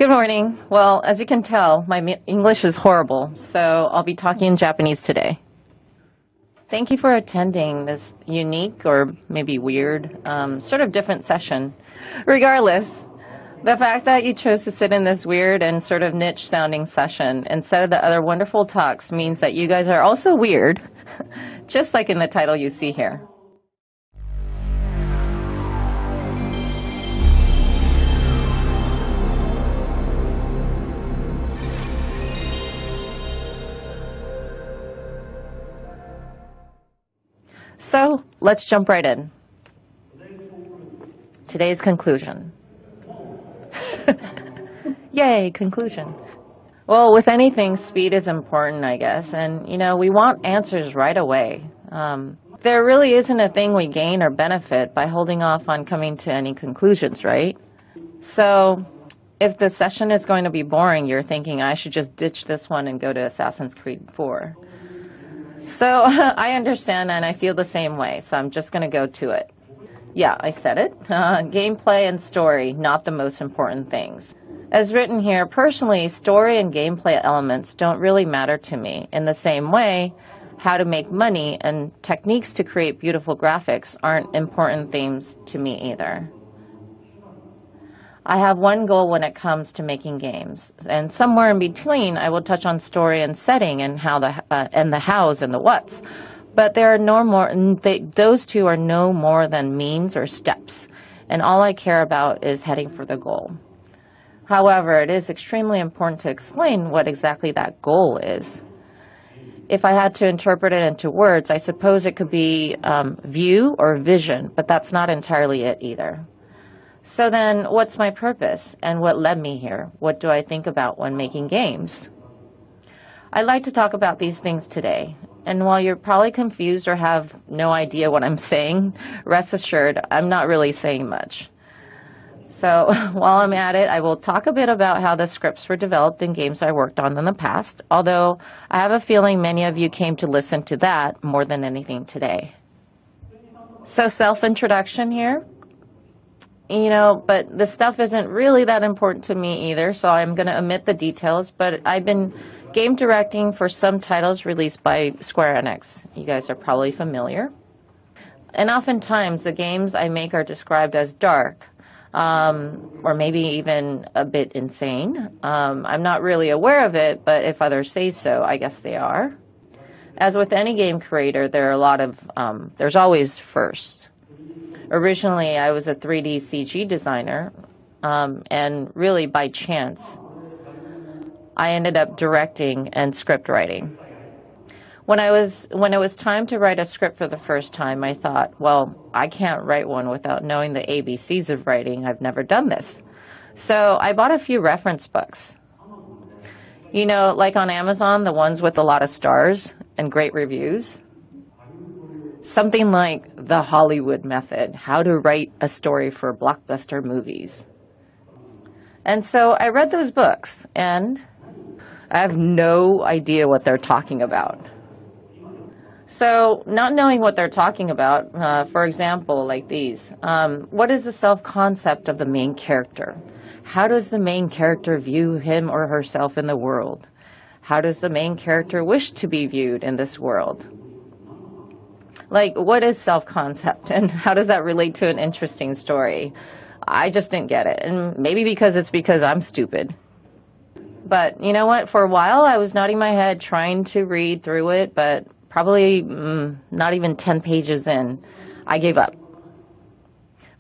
Good morning. Well, as you can tell, my English is horrible, so I'll be talking in Japanese today. Thank you for attending this unique, or maybe weird, sort of different session. Regardless, the fact that you chose to sit in this weird and sort of niche-sounding session instead of the other wonderful talks means that you guys are also weird, just like in the title you see here. So, let's jump right in. Today's conclusion. Yay, conclusion. Well, with anything, speed is important, I guess. And, we want answers right away. There really isn't a thing we gain or benefit by holding off on coming to any conclusions, right? So, if the session is going to be boring, you're thinking I should just ditch this one and go to Assassin's Creed 4. So I understand and I feel the same way, so I'm just going to go to it. Yeah, I said it. Gameplay and story, not the most important things. As written here, personally, story and gameplay elements don't really matter to me. In the same way, how to make money and techniques to create beautiful graphics aren't important themes to me either. I have one goal when it comes to making games, and somewhere in between I will touch on story and setting and how the hows and the whats. But there are no more. Those two are no more than means or steps, and all I care about is heading for the goal. However, it is extremely important to explain what exactly that goal is. If I had to interpret it into words, I suppose it could be view or vision, but that's not entirely it either. So then, what's my purpose, and what led me here? What do I think about when making games? I'd like to talk about these things today, and while you're probably confused or have no idea what I'm saying, rest assured, I'm not really saying much. So, while I'm at it, I will talk a bit about how the scripts were developed in games I worked on in the past, although I have a feeling many of you came to listen to that more than anything today. So, self-introduction here. But the stuff isn't really that important to me either, so I'm going to omit the details, but I've been game directing for some titles released by Square Enix. You guys are probably familiar. And oftentimes, the games I make are described as dark, or maybe even a bit insane. I'm not really aware of it, but if others say so, I guess they are. As with any game creator, there are there's always firsts. Originally, I was a 3D CG designer, and really by chance, I ended up directing and script writing. When it was time to write a script for the first time, I thought, well, I can't write one without knowing the ABCs of writing. I've never done this. So I bought a few reference books. Like on Amazon, the ones with a lot of stars and great reviews. Something like The Hollywood Method, How to Write a Story for Blockbuster Movies. And so I read those books, and I have no idea what they're talking about. So, not knowing what they're talking about, for example, like these, what is the self-concept of the main character? How does the main character view him or herself in the world? How does the main character wish to be viewed in this world? Like, what is self-concept, and how does that relate to an interesting story? I just didn't get it, and maybe because I'm stupid. But you know what? For a while, I was nodding my head, trying to read through it, but probably not even 10 pages in, I gave up.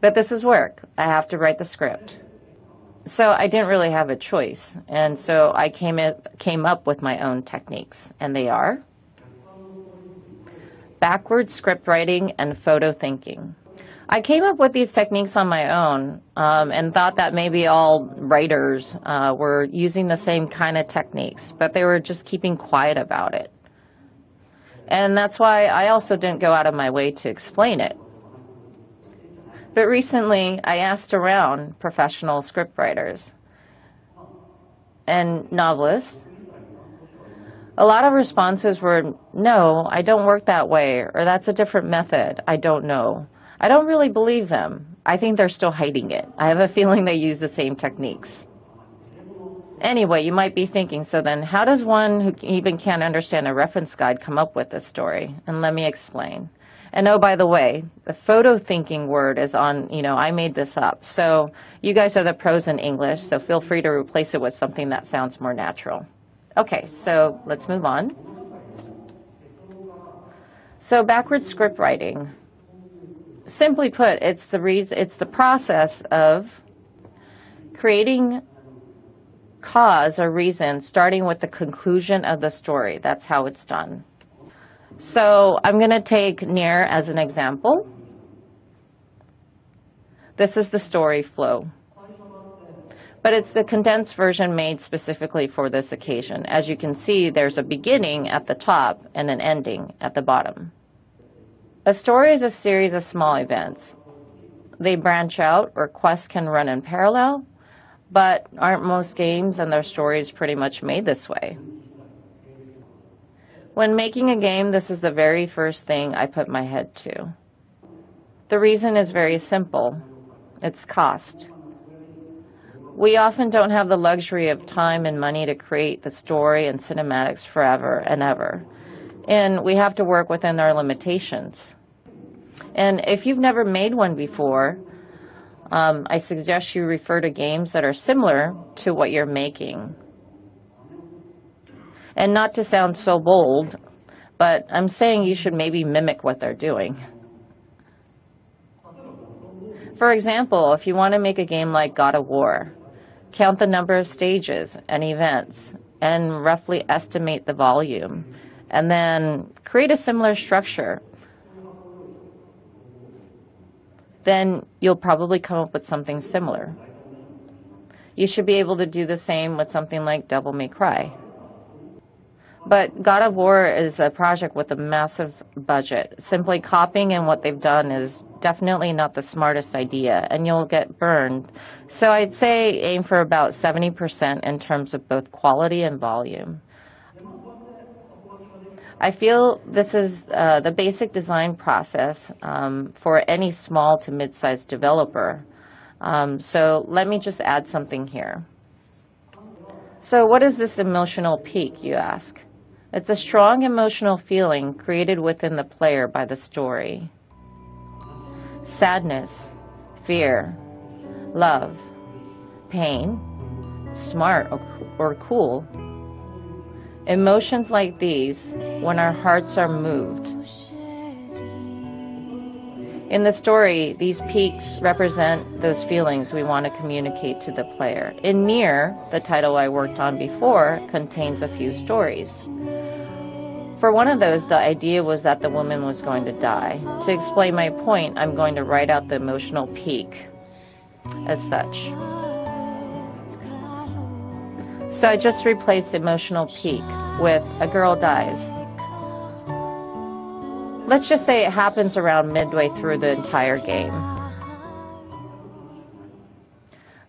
But this is work. I have to write the script. So I didn't really have a choice, and so I came up with my own techniques, and they are backward script writing and photo thinking. I came up with these techniques on my own and thought that maybe all writers were using the same kind of techniques, but they were just keeping quiet about it. And that's why I also didn't go out of my way to explain it. But recently, I asked around professional scriptwriters and novelists. A lot of responses were, no, I don't work that way, or that's a different method, I don't know. I don't really believe them. I think they're still hiding it. I have a feeling they use the same techniques. Anyway, you might be thinking, so then how does one who even can't understand a reference guide come up with this story? And let me explain. And oh, by the way, the photo thinking word is on, I made this up. So you guys are the pros in English, so feel free to replace it with something that sounds more natural. Okay, so let's move on. So backwards script writing. Simply put, it's the process of creating cause or reason starting with the conclusion of the story. That's how it's done. So I'm going to take Nier as an example. This is the story flow. But it's the condensed version made specifically for this occasion. As you can see, there's a beginning at the top and an ending at the bottom. A story is a series of small events. They branch out, or quests can run in parallel, but aren't most games and their stories pretty much made this way? When making a game, this is the very first thing I put my head to. The reason is very simple. It's cost. We often don't have the luxury of time and money to create the story and cinematics forever and ever. And we have to work within our limitations. And if you've never made one before, I suggest you refer to games that are similar to what you're making. And not to sound so bold, but I'm saying you should maybe mimic what they're doing. For example, if you want to make a game like God of War, count the number of stages and events and roughly estimate the volume, and then create a similar structure. Then you'll probably come up with something similar. You should be able to do the same with something like Devil May Cry. But God of War is a project with a massive budget. Simply copying in what they've done is definitely not the smartest idea, and you'll get burned. So I'd say aim for about 70% in terms of both quality and volume. I feel this is the basic design process for any small to mid-sized developer. So let me just add something here. So what is this emotional peak, you ask? It's a strong emotional feeling created within the player by the story. Sadness, fear, love, pain, smart or cool. Emotions like these when our hearts are moved. In the story, these peaks represent those feelings we want to communicate to the player. In Nier, the title I worked on before, contains a few stories. For one of those, the idea was that the woman was going to die. To explain my point, I'm going to write out the emotional peak as such. So I just replaced emotional peak with a girl dies. Let's just say it happens around midway through the entire game.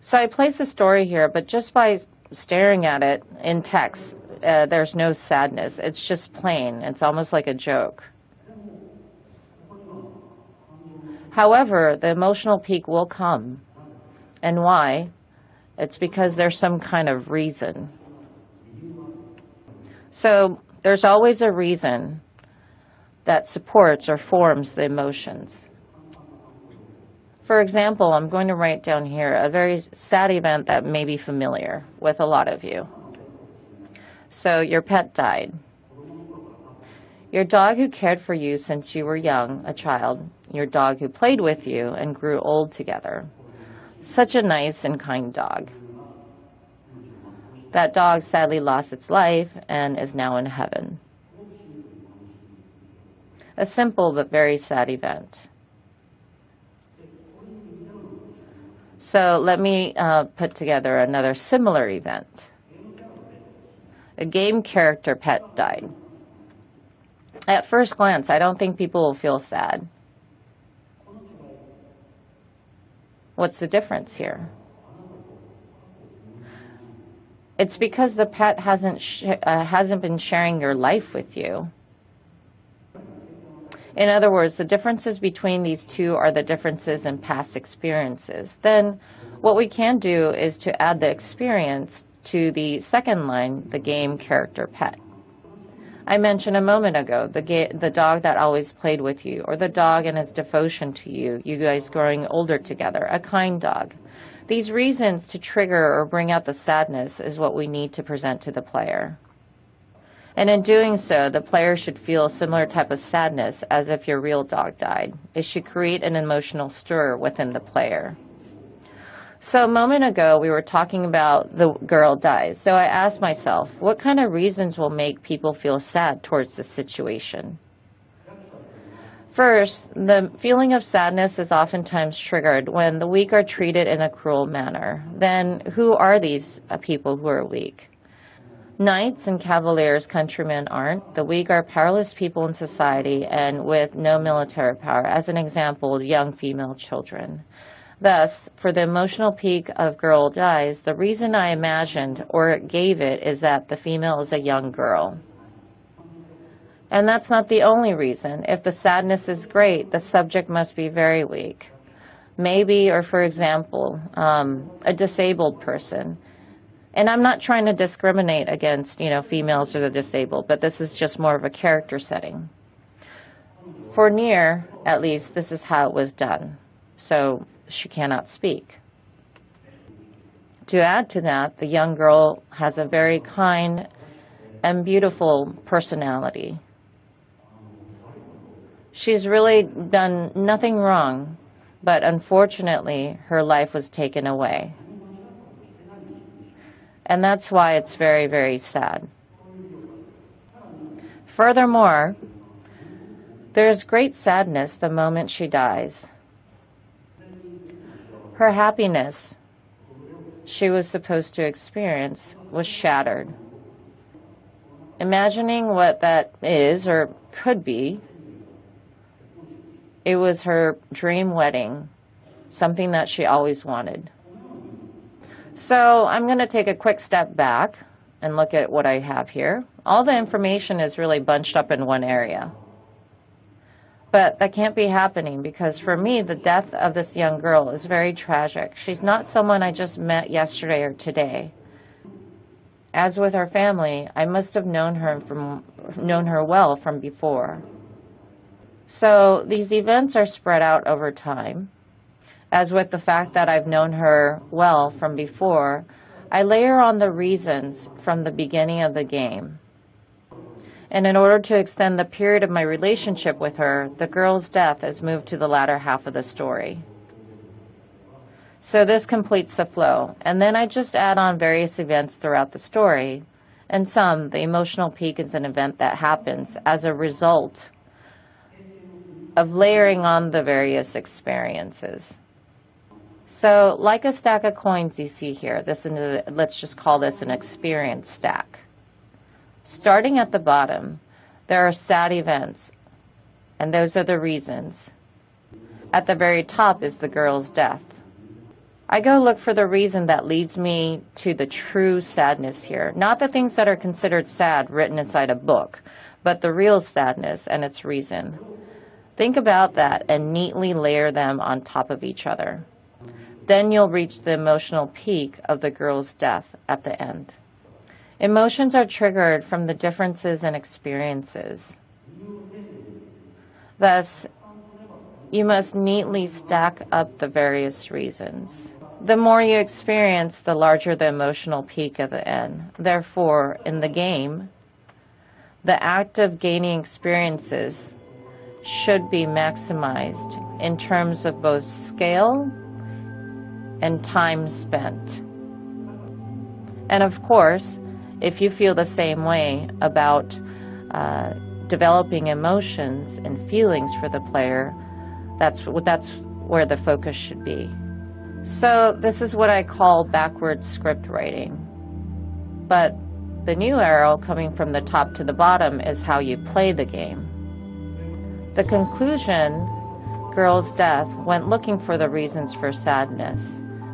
So I place a story here, but just by staring at it in text, there's no sadness. It's just plain. It's almost like a joke. However, the emotional peak will come. And why? It's because there's some kind of reason. So there's always a reason that supports or forms the emotions. For example, I'm going to write down here a very sad event that may be familiar with a lot of you. So your pet died. Your dog who cared for you since you were young, a child. Your dog who played with you and grew old together. Such a nice and kind dog. That dog sadly lost its life and is now in heaven. A simple but very sad event. So let me put together another similar event. A game character pet died. At first glance, I don't think people will feel sad. What's the difference here? It's because the pet hasn't been sharing your life with you. In other words, the differences between these two are the differences in past experiences. Then what we can do is to add the experience to the second line, the game character pet. I mentioned a moment ago the dog that always played with you, or the dog and its devotion to you, you guys growing older together, a kind dog. These reasons to trigger or bring out the sadness is what we need to present to the player. And in doing so, the player should feel a similar type of sadness as if your real dog died. It should create an emotional stir within the player. So a moment ago, we were talking about the girl dies. So I asked myself, what kind of reasons will make people feel sad towards this situation? First, the feeling of sadness is oftentimes triggered when the weak are treated in a cruel manner. Then who are these people who are weak? Knights and cavaliers, countrymen aren't. The weak are powerless people in society and with no military power. As an example, young female children. Thus, for the emotional peak of girl dies, the reason I imagined or gave it is that the female is a young girl. And that's not the only reason. If the sadness is great, the subject must be very weak. Maybe, or for example, a disabled person. And I'm not trying to discriminate against, females or the disabled, but this is just more of a character setting. For Nier, at least, this is how it was done. So she cannot speak. To add to that, the young girl has a very kind and beautiful personality. She's really done nothing wrong, but unfortunately, her life was taken away. And that's why it's very, very sad. Furthermore, there's great sadness the moment she dies. Her happiness she was supposed to experience was shattered. Imagining what that is or could be, it was her dream wedding, something that she always wanted. So I'm going to take a quick step back and look at what I have here. All the information is really bunched up in one area. But that can't be happening because for me, the death of this young girl is very tragic. She's not someone I just met yesterday or today. As with her family, I must have known her well from before. So these events are spread out over time. As with the fact that I've known her well from before, I layer on the reasons from the beginning of the game. And in order to extend the period of my relationship with her, the girl's death is moved to the latter half of the story. So this completes the flow. And then I just add on various events throughout the story. And the emotional peak is an event that happens as a result of layering on the various experiences. So like a stack of coins you see here, let's just call this an experience stack. Starting at the bottom, there are sad events, and those are the reasons. At the very top is the girl's death. I go look for the reason that leads me to the true sadness here. Not the things that are considered sad written inside a book, but the real sadness and its reason. Think about that and neatly layer them on top of each other. Then you'll reach the emotional peak of the girl's death at the end. Emotions are triggered from the differences in experiences. Thus, you must neatly stack up the various reasons. The more you experience, the larger the emotional peak at the end. Therefore, in the game, the act of gaining experiences should be maximized in terms of both scale and time spent. And of course, if you feel the same way about developing emotions and feelings for the player, that's where the focus should be. So this is what I call backwards script writing. But the new arrow coming from the top to the bottom is how you play the game. The conclusion, girl's death, went looking for the reasons for sadness.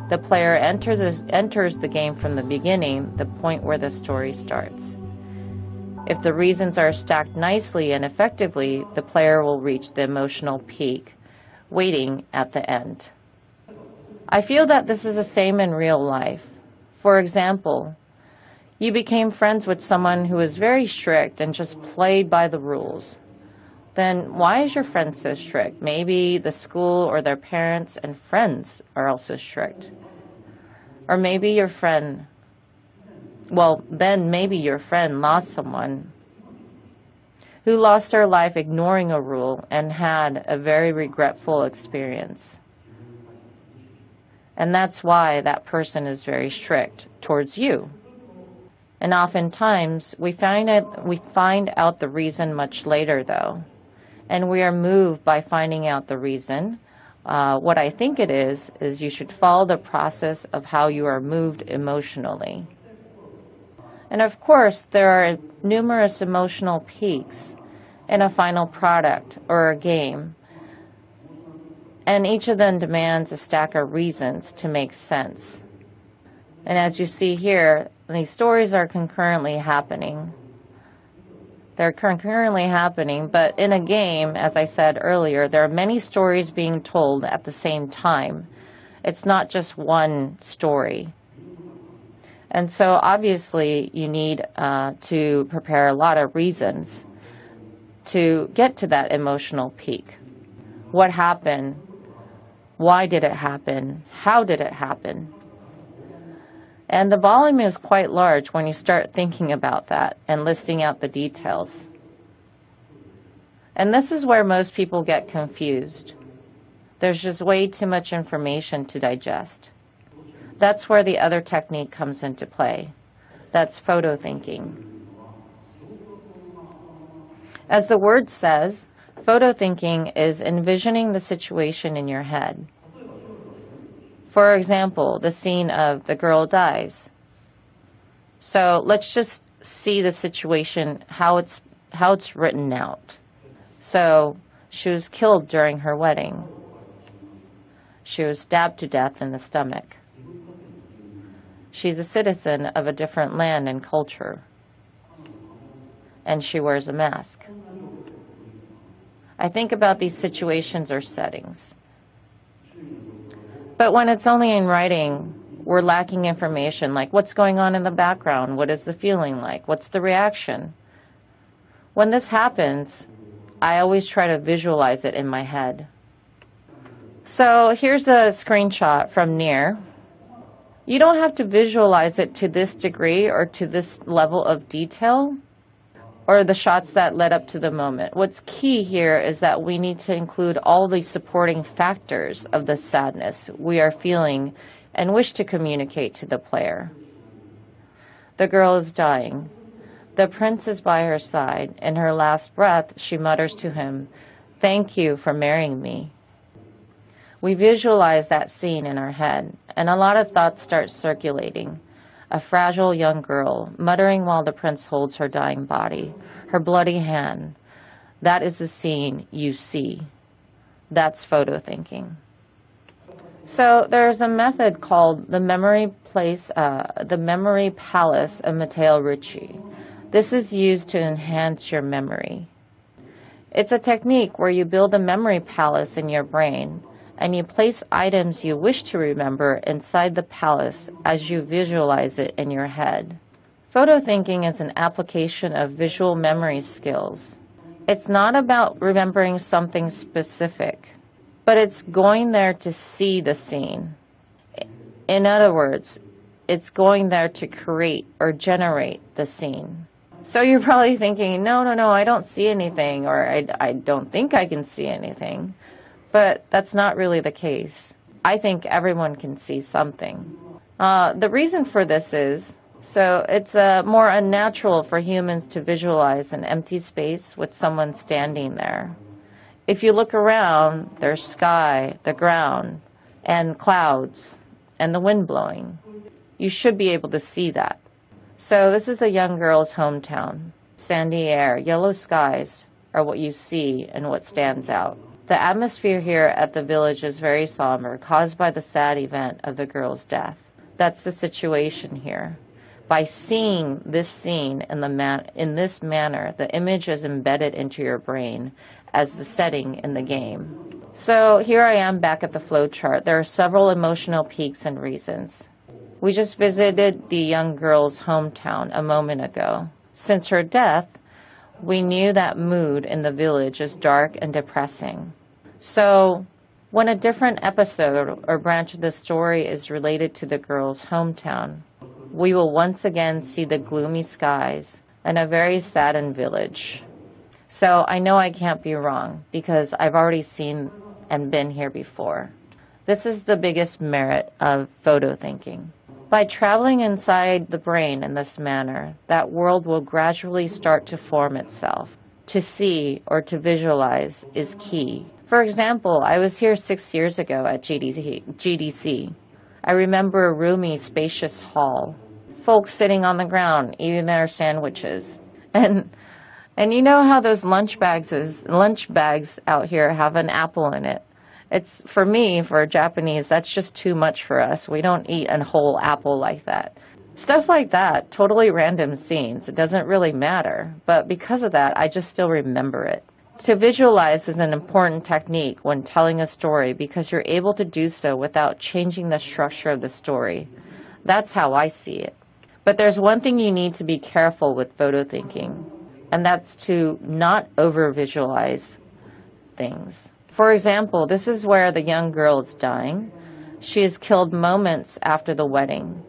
The player enters the game from the beginning, the point where the story starts. If the reasons are stacked nicely and effectively, the player will reach the emotional peak, waiting at the end. I feel that this is the same in real life. For example, You became friends with someone who was very strict and just played by the rules. Then why is your friend so strict? Maybe the school or their parents and friends are also strict. Or maybe your friend, then maybe your friend lost someone who lost their life ignoring a rule and had a very regretful experience. And that's why that person is very strict towards you. And oftentimes, we find out the reason much later, though. And we are moved by finding out the reason. What I think it is you should follow the process of how you are moved emotionally. And of course, there are numerous emotional peaks in a final product or a game. And each of them demands a stack of reasons to make sense. And as you see here, these stories are concurrently happening. They're concurrently happening, but in a game, as I said earlier, there are many stories being told at the same time. It's not just one story. And so obviously you need to prepare a lot of reasons to get to that emotional peak. What happened? Why did it happen? How did it happen? And the volume is quite large when you start thinking about that and listing out the details. And this is where most people get confused. There's just way too much information to digest. That's where the other technique comes into play. That's photo thinking. As the word says, photo thinking is envisioning the situation in your head. For example, the scene of the girl dies. So let's just see the situation, how it's written out. So she was killed during her wedding. She was stabbed to death in the stomach. She's a citizen of a different land and culture. And she wears a mask. I think about these situations or settings. But when it's only in writing, we're lacking information like what's going on in the background, what is the feeling like, what's the reaction. When this happens, I always try to visualize it in my head. So here's a screenshot from Nier. You don't have to visualize it to this degree or to this level of detail or the shots that led up to the moment. What's key here is that we need to include all the supporting factors of the sadness we are feeling and wish to communicate to the player. The girl is dying. The prince is by her side. In her last breath, she mutters to him, "Thank you for marrying me." We visualize that scene in our head, and a lot of thoughts start circulating. A fragile young girl, muttering while the prince holds her dying body, her bloody hand. That is the scene you see. That's photo thinking. So there's a method called the memory palace of Matteo Ricci. This is used to enhance your memory. It's a technique where you build a memory palace in your brain, and you place items you wish to remember inside the palace as you visualize it in your head. Photo thinking is an application of visual memory skills. It's not about remembering something specific, but it's going there to see the scene. In other words, it's going there to create or generate the scene. So you're probably thinking, no, I don't see anything, or I don't think I can see anything. But that's not really the case. I think everyone can see something. The reason for this is, so it's more unnatural for humans to visualize an empty space with someone standing there. If you look around, there's sky, the ground, and clouds, and the wind blowing. You should be able to see that. So this is a young girl's hometown. Sandy air, yellow skies are what you see and what stands out. The atmosphere here at the village is very somber, caused by the sad event of the girl's death. That's the situation here. By seeing this scene in this manner, the image is embedded into your brain as the setting in the game. So here I am back at the flow chart. There are several emotional peaks and reasons. We just visited the young girl's hometown a moment ago. Since her death, we knew that mood in the village is dark and depressing. So, when a different episode or branch of the story is related to the girl's hometown, we will once again see the gloomy skies and a very saddened village. So I know I can't be wrong because I've already seen and been here before. This is the biggest merit of photo thinking. By traveling inside the brain in this manner, that world will gradually start to form itself. To see or to visualize is key. For example, I was here 6 years ago at GDC. I remember a roomy, spacious hall. Folks sitting on the ground, eating their sandwiches. And you know how those lunch bags out here have an apple in it. It's, for me, for Japanese, that's just too much for us. We don't eat a whole apple like that. Stuff like that, totally random scenes. It doesn't really matter. But because of that, I just still remember it. To visualize is an important technique when telling a story because you're able to do so without changing the structure of the story. That's how I see it. But there's one thing you need to be careful with photo thinking, and that's to not over-visualize things. For example, this is where the young girl is dying. She is killed moments after the wedding.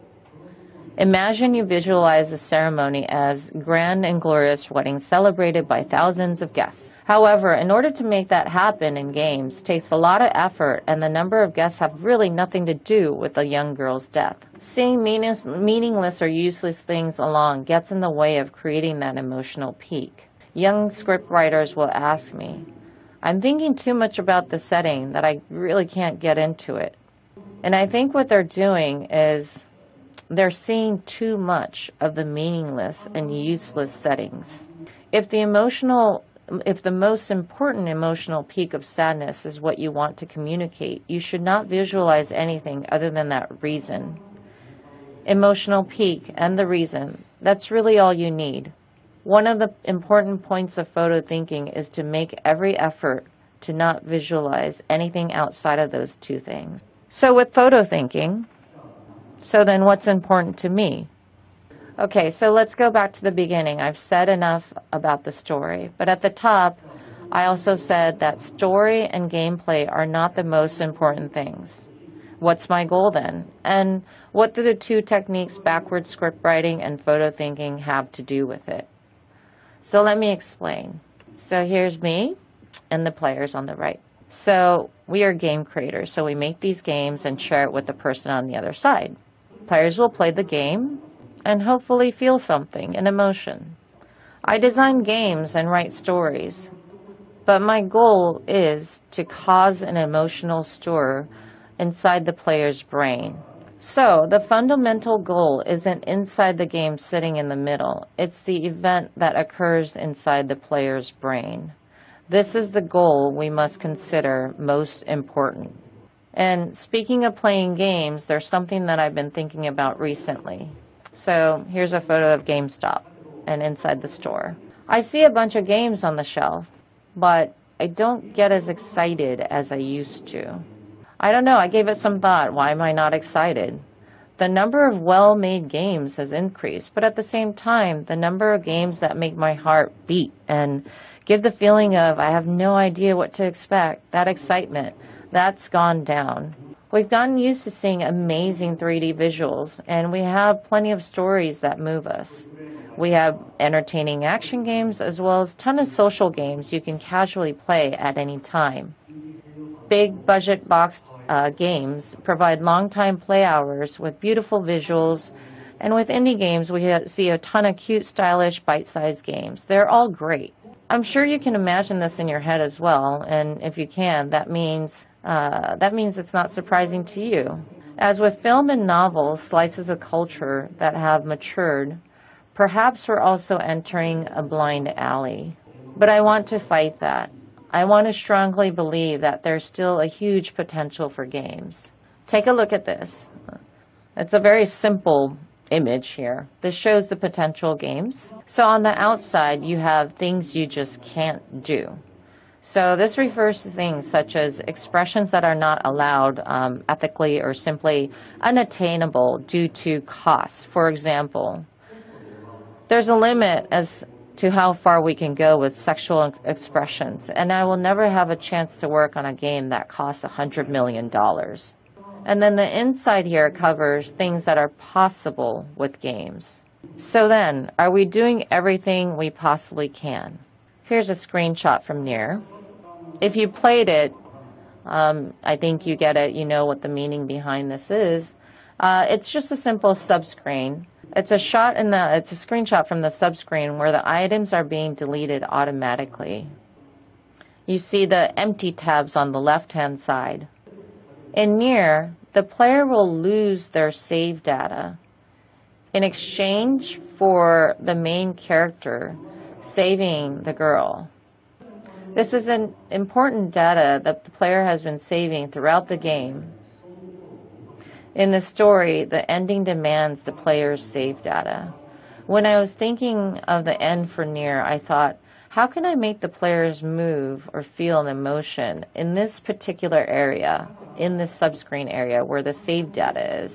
Imagine you visualize the ceremony as grand and glorious wedding celebrated by thousands of guests. However, in order to make that happen in games takes a lot of effort, and the number of guests have really nothing to do with the young girl's death. Seeing meaningless or useless things along gets in the way of creating that emotional peak. Young script writers will ask me, I'm thinking too much about the setting that I really can't get into it. And I think what they're doing is they're seeing too much of the meaningless and useless settings. If the most important emotional peak of sadness is what you want to communicate, you should not visualize anything other than that reason. Emotional peak and the reason, that's really all you need. One of the important points of photo thinking is to make every effort to not visualize anything outside of those two things. So with photo thinking, so then what's important to me? Okay, so let's go back to the beginning. I've said enough about the story, but at the top, I also said that story and gameplay are not the most important things. What's my goal then? And what do the two techniques, backward script writing and photo thinking, have to do with it? So let me explain. So here's me and the players on the right. So we are game creators, so we make these games and share it with the person on the other side. Players will play the game and hopefully feel something, an emotion. I design games and write stories, but my goal is to cause an emotional stir inside the player's brain. So the fundamental goal isn't inside the game sitting in the middle. It's the event that occurs inside the player's brain. This is the goal we must consider most important. And speaking of playing games, there's something that I've been thinking about recently. So here's a photo of GameStop and inside the store. I see a bunch of games on the shelf, but I don't get as excited as I used to. I don't know, I gave it some thought. Why am I not excited? The number of well-made games has increased, but at the same time, the number of games that make my heart beat and give the feeling of I have no idea what to expect, that excitement, that's gone down. We've gotten used to seeing amazing 3D visuals, and we have plenty of stories that move us. We have entertaining action games as well as a ton of social games you can casually play at any time. Big budget boxed games provide long time play hours with beautiful visuals, and with indie games we see a ton of cute, stylish, bite-sized games. They're all great. I'm sure you can imagine this in your head as well, and if you can, that means it's not surprising to you. As with film and novels, slices of culture that have matured, perhaps we're also entering a blind alley. But I want to fight that. I want to strongly believe that there's still a huge potential for games. Take a look at this. It's a very simple image here. This shows the potential games. So on the outside, you have things you just can't do. So this refers to things such as expressions that are not allowed ethically or simply unattainable due to costs. For example, there's a limit as to how far we can go with sexual expressions, and I will never have a chance to work on a game that costs $100 million. And then the inside here covers things that are possible with games. So then, are we doing everything we possibly can? Here's a screenshot from Nier. If you played it, I think you get it, you know what the meaning behind this is. It's just a simple subscreen. It's a screenshot from the subscreen where the items are being deleted automatically. You see the empty tabs on the left-hand side. In Nier, the player will lose their save data in exchange for the main character saving the girl. This is an important data that the player has been saving throughout the game. In the story, the ending demands the player's save data. When I was thinking of the end for Nier, I thought, how can I make the players move or feel an emotion in this particular area, in this subscreen area where the save data is?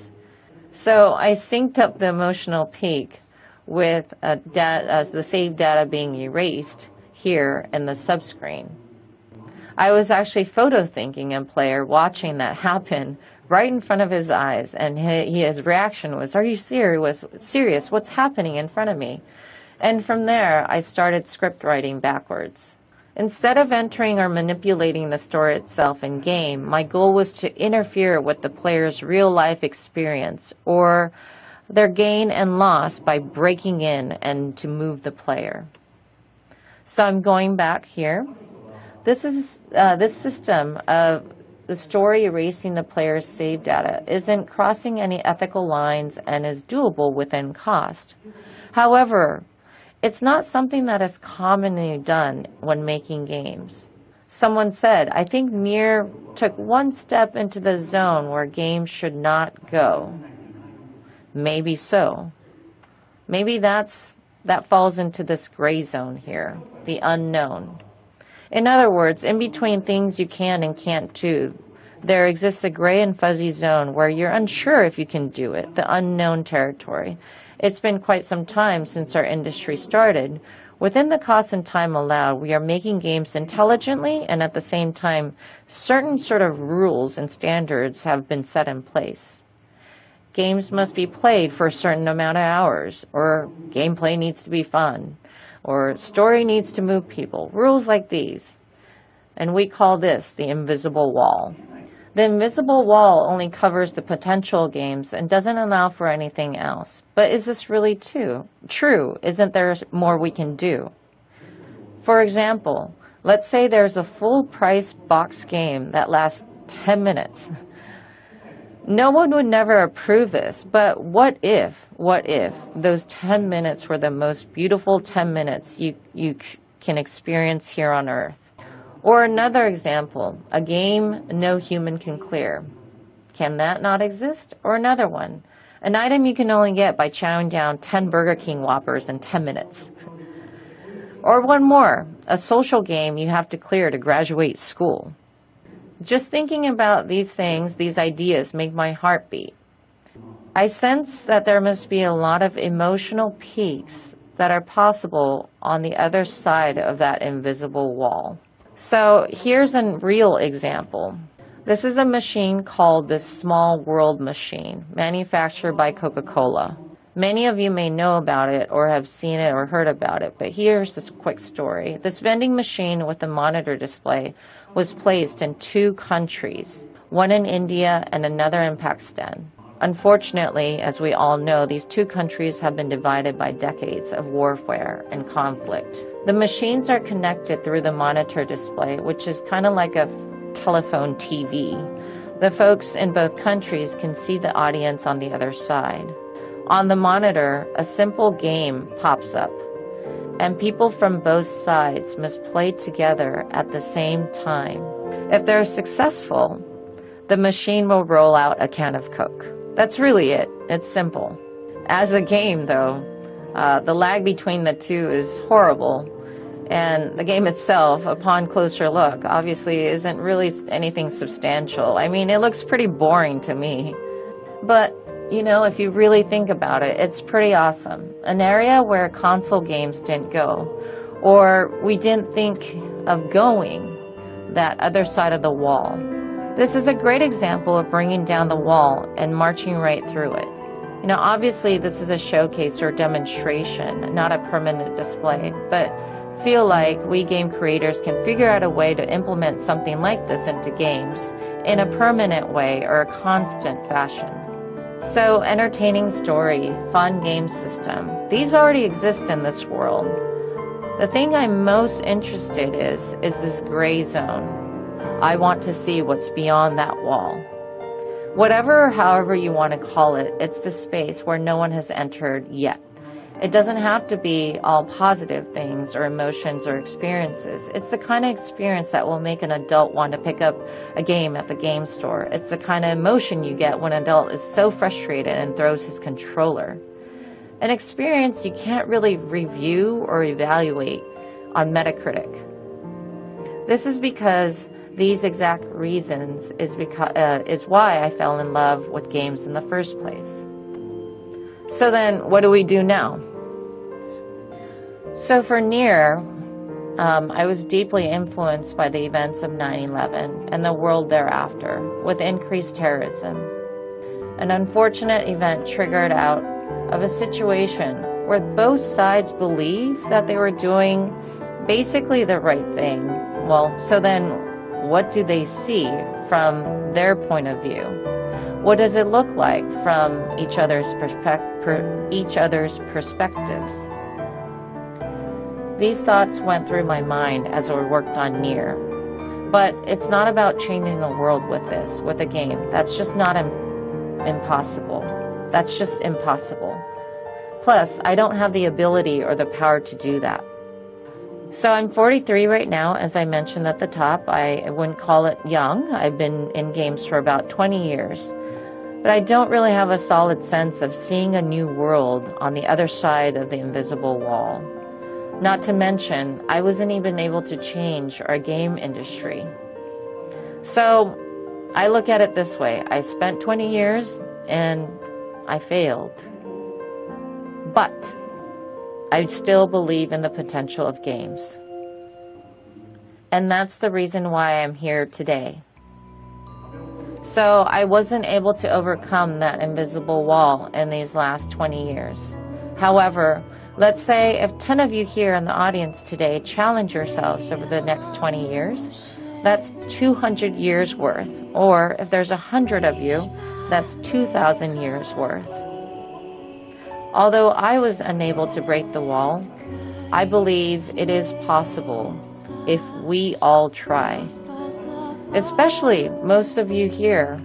So I synced up the emotional peak with the save data being erased here in the subscreen. I was actually photo thinking a player watching that happen right in front of his eyes, and his reaction was, "Are you serious? What's happening in front of me?" And from there, I started script writing backwards. Instead of entering or manipulating the story itself in game, my goal was to interfere with the player's real-life experience or their gain and loss by breaking in and to move the player. So I'm going back here. This system of the story erasing the player's save data isn't crossing any ethical lines and is doable within cost. However, it's not something that is commonly done when making games. Someone said, I think Nier took one step into the zone where games should not go. Maybe so. Maybe that falls into this gray zone here, the unknown. In other words, in between things you can and can't do, there exists a gray and fuzzy zone where you're unsure if you can do it, the unknown territory. It's been quite some time since our industry started. Within the cost and time allowed, we are making games intelligently, and at the same time, certain sort of rules and standards have been set in place. Games must be played for a certain amount of hours, or gameplay needs to be fun, or story needs to move people. Rules like these. And we call this the invisible wall. The invisible wall only covers the potential games and doesn't allow for anything else. But is this really true? Isn't there more we can do? For example, let's say there's a full-price box game that lasts 10 minutes. No one would never approve this, but what if those 10 minutes were the most beautiful 10 minutes you can experience here on Earth? Or another example, a game no human can clear. Can that not exist? Or another one, an item you can only get by chowing down 10 Burger King Whoppers in 10 minutes. Or one more, a social game you have to clear to graduate school. Just thinking about these things, these ideas, make my heart beat. I sense that there must be a lot of emotional peaks that are possible on the other side of that invisible wall. So here's a real example. This is a machine called the Small World Machine, manufactured by Coca-Cola. Many of you may know about it or have seen it or heard about it, but here's this quick story. This vending machine with a monitor display was placed in 2 countries, one in India and another in Pakistan. Unfortunately, as we all know, these 2 countries have been divided by decades of warfare and conflict. The machines are connected through the monitor display, which is kind of like a telephone TV. The folks in both countries can see the audience on the other side. On the monitor, a simple game pops up, and people from both sides must play together at the same time. If they're successful, the machine will roll out a can of Coke. That's really it. It's simple. As a game, though, the lag between the two is horrible, And the game itself, upon closer look, obviously isn't really anything substantial. I mean, it looks pretty boring to me. But, you know, if you really think about it, it's pretty awesome. An area where console games didn't go, or we didn't think of going that other side of the wall. This is a great example of bringing down the wall and marching right through it. You know, obviously this is a showcase or demonstration, not a permanent display, but feel like we game creators can figure out a way to implement something like this into games in a permanent way or a constant fashion. So, entertaining story, fun game system, these already exist in this world. The thing I'm most interested is this gray zone. I want to see what's beyond that wall. Whatever or however you want to call it, it's the space where no one has entered yet. It doesn't have to be all positive things or emotions or experiences. It's the kind of experience that will make an adult want to pick up a game at the game store. It's the kind of emotion you get when an adult is so frustrated and throws his controller. An experience you can't really review or evaluate on Metacritic. This is because these exact reasons is why I fell in love with games in the first place. So then, what do we do now? So for Nier, I was deeply influenced by the events of 9/11 and the world thereafter, with increased terrorism. An unfortunate event triggered out of a situation where both sides believed that they were doing basically the right thing. Well, so then what do they see from their point of view? What does it look like from each other's perspectives? These thoughts went through my mind as I worked on Nier. But it's not about changing the world with a game. That's just not impossible. That's just impossible. Plus, I don't have the ability or the power to do that. So I'm 43 right now, as I mentioned at the top. I wouldn't call it young. I've been in games for about 20 years. But I don't really have a solid sense of seeing a new world on the other side of the invisible wall. Not to mention, I wasn't even able to change our game industry. So I look at it this way. I spent 20 years and I failed. But I still believe in the potential of games. And that's the reason why I'm here today. So I wasn't able to overcome that invisible wall in these last 20 years. However, let's say if 10 of you here in the audience today challenge yourselves over the next 20 years, that's 200 years worth. Or if there's 100 of you, that's 2,000 years worth. Although I was unable to break the wall, I believe it is possible if we all try. Especially most of you here,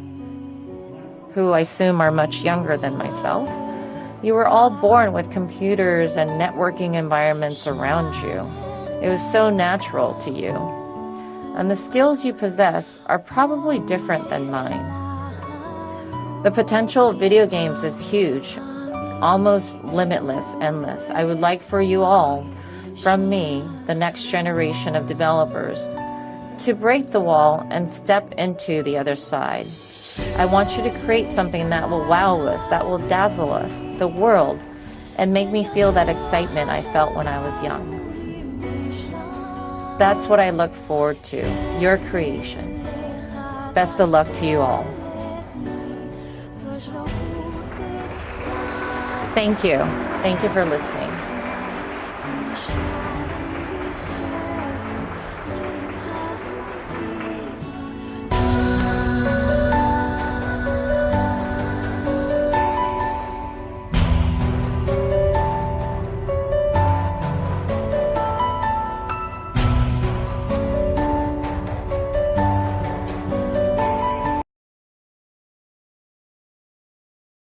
who I assume are much younger than myself. You were all born with computers and networking environments around you. It was so natural to you. And the skills you possess are probably different than mine. The potential of video games is huge, almost limitless, endless. I would like for you all, from me, the next generation of developers, to break the wall and step into the other side. I want you to create something that will wow us, that will dazzle us, the world, and make me feel that excitement I felt when I was young. That's what I look forward to, your creations. Best of luck to you all. Thank you. Thank you for listening.